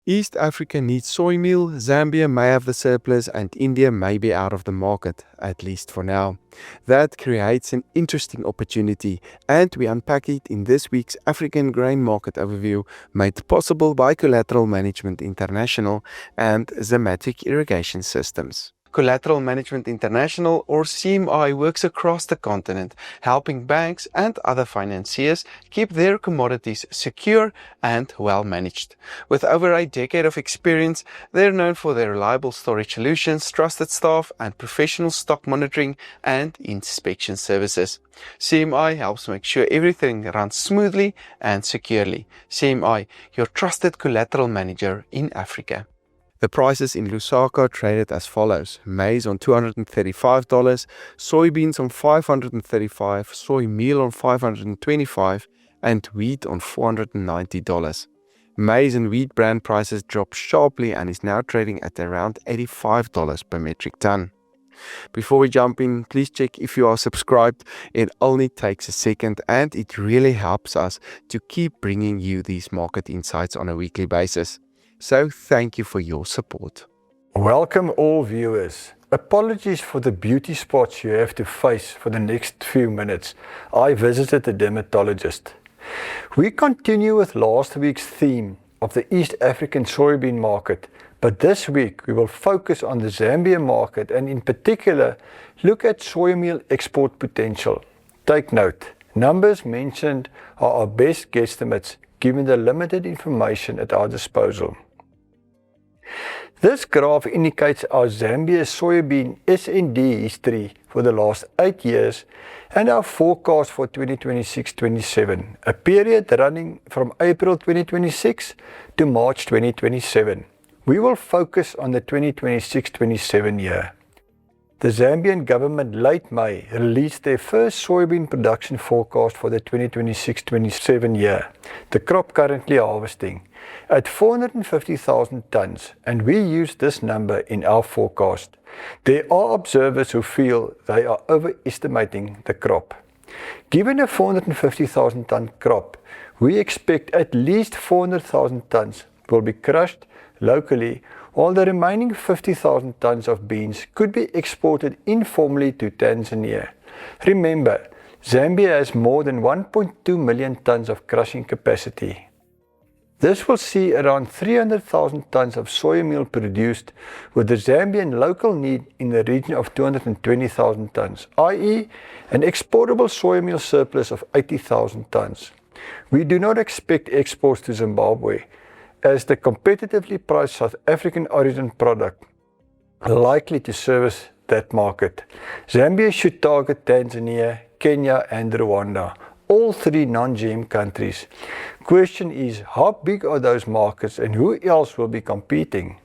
East Africa needs soy meal, Zambia may have the surplus, and India may be out of the market, at least for now. That creates an interesting opportunity, and we unpack it in this week's African Grain Market Overview, made possible by Collateral Management International and Zamatic Irrigation Systems. Collateral Management International, or CMI, works across the continent, helping banks and other financiers keep their commodities secure and well managed. With over a decade of experience, they're known for their reliable storage solutions, trusted staff, and professional stock monitoring and inspection services. CMI helps make sure everything runs smoothly and securely. CMI, your trusted collateral manager in Africa. The prices in Lusaka traded as follows: maize on $235, soybeans on $535, soy meal on $525, and wheat on $490. Maize and wheat brand prices dropped sharply and is now trading at around $85 per metric ton. Before we jump in, please check if you are subscribed. It only takes a second and it really helps us to keep bringing you these market insights on a weekly basis. So thank you for your support. Welcome all viewers. Apologies for the beauty spots you have to face for the next few minutes. I visited a dermatologist. We continue with last week's theme of the East African soybean market, but this week we will focus on the Zambia market and in particular look at soy meal export potential. Take note, numbers mentioned are our best guesstimates given the limited information at our disposal. This graph indicates our Zambia soybean S&D history for the last 8 years and our forecast for 2026-27, a period running from April 2026 to March 2027. We will focus on the 2026-27 year. The Zambian government late May released their first soybean production forecast for the 2026-27 year, the crop currently harvesting, at 450,000 tons, and we use this number in our forecast. There are observers who feel they are overestimating the crop. Given a 450,000 ton crop, we expect at least 400,000 tons will be crushed locally, while the remaining 50,000 tons of beans could be exported informally to Tanzania. Remember, Zambia has more than 1.2 million tons of crushing capacity. This will see around 300,000 tons of soy meal produced, with the Zambian local need in the region of 220,000 tons, i.e. an exportable soy meal surplus of 80,000 tons. We do not expect exports to Zimbabwe, as the competitively priced South African origin product are likely to service that market. Zambia should target Tanzania, Kenya and Rwanda, all three non-GM countries. Question is, how big are those markets and who else will be competing?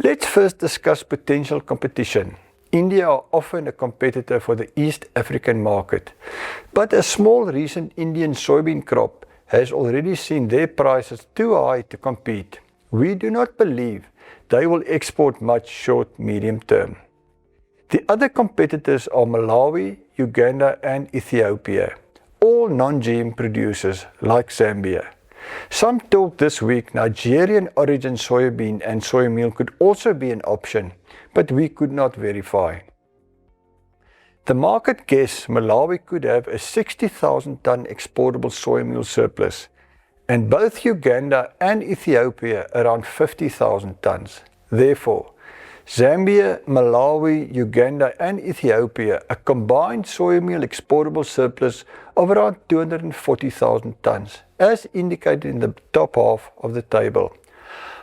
Let's first discuss potential competition. India are often a competitor for the East African market, but a small recent Indian soybean crop has already seen their prices too high to compete. We do not believe they will export much short-medium term. The other competitors are Malawi, Uganda and Ethiopia, all non-GM producers like Zambia. Some talk this week Nigerian origin soybean and soy meal could also be an option, but we could not verify. The market guess Malawi could have a 60,000 ton exportable soy meal surplus, and both Uganda and Ethiopia around 50,000 tons. Therefore, Zambia, Malawi, Uganda and Ethiopia a combined soy meal exportable surplus of around 240,000 tons, as indicated in the top half of the table.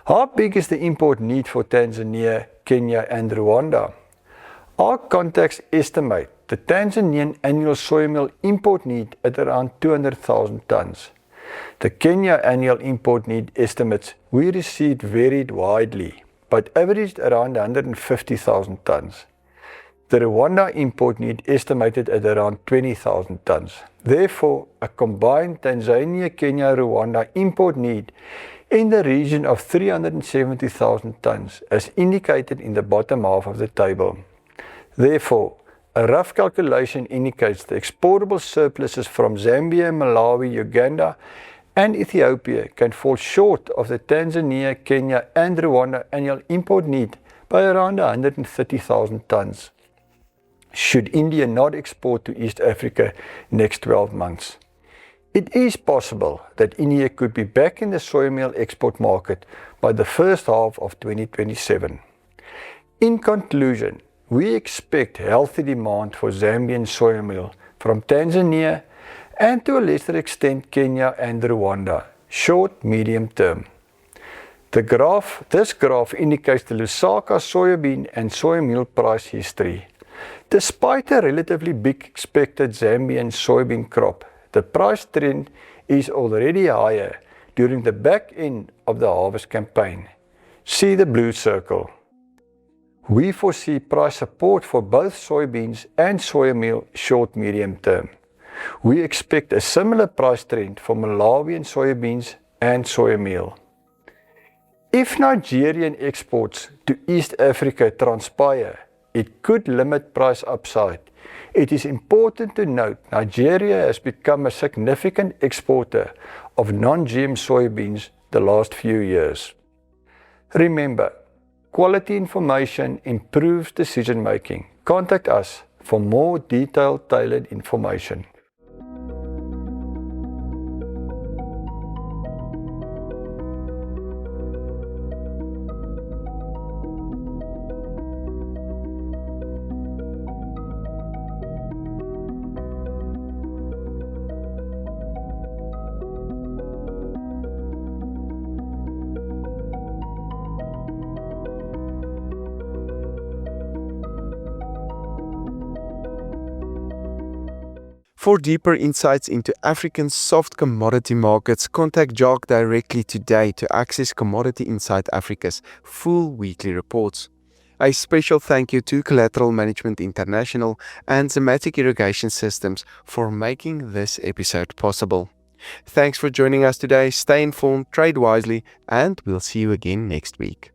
How big is the import need for Tanzania, Kenya and Rwanda? Our contacts estimate the Tanzanian annual soy meal import need at around 200,000 tons. The Kenya annual import need estimates we received varied widely, but averaged around 150,000 tons. The Rwanda import need estimated at around 20,000 tons. Therefore, a combined Tanzania-Kenya-Rwanda import need in the region of 370,000 tons, as indicated in the bottom half of the table. Therefore, a rough calculation indicates the exportable surpluses from Zambia, Malawi, Uganda and Ethiopia can fall short of the Tanzania, Kenya and Rwanda annual import need by around 130,000 tons, should India not export to East Africa next 12 months. It is possible that India could be back in the soy meal export market by the first half of 2027. In conclusion, we expect healthy demand for Zambian soy meal from Tanzania and to a lesser extent Kenya and Rwanda, short, medium term. This graph indicates the Lusaka soybean and soy meal price history. Despite a relatively big expected Zambian soybean crop, the price trend is already higher during the back end of the harvest campaign. See the blue circle. We foresee price support for both soybeans and soya meal short-medium term. We expect a similar price trend for Malawian soybeans and soya meal. If Nigerian exports to East Africa transpire, it could limit price upside. It is important to note Nigeria has become a significant exporter of non-GM soybeans the last few years. Remember, quality information improves decision making. Contact us for more detailed, tailored information. For deeper insights into African soft commodity markets, contact Jacques directly today to access Commodity Insight Africa's full weekly reports. A special thank you to Collateral Management International and Zematic Irrigation Systems for making this episode possible. Thanks for joining us today. Stay informed, trade wisely, and we'll see you again next week.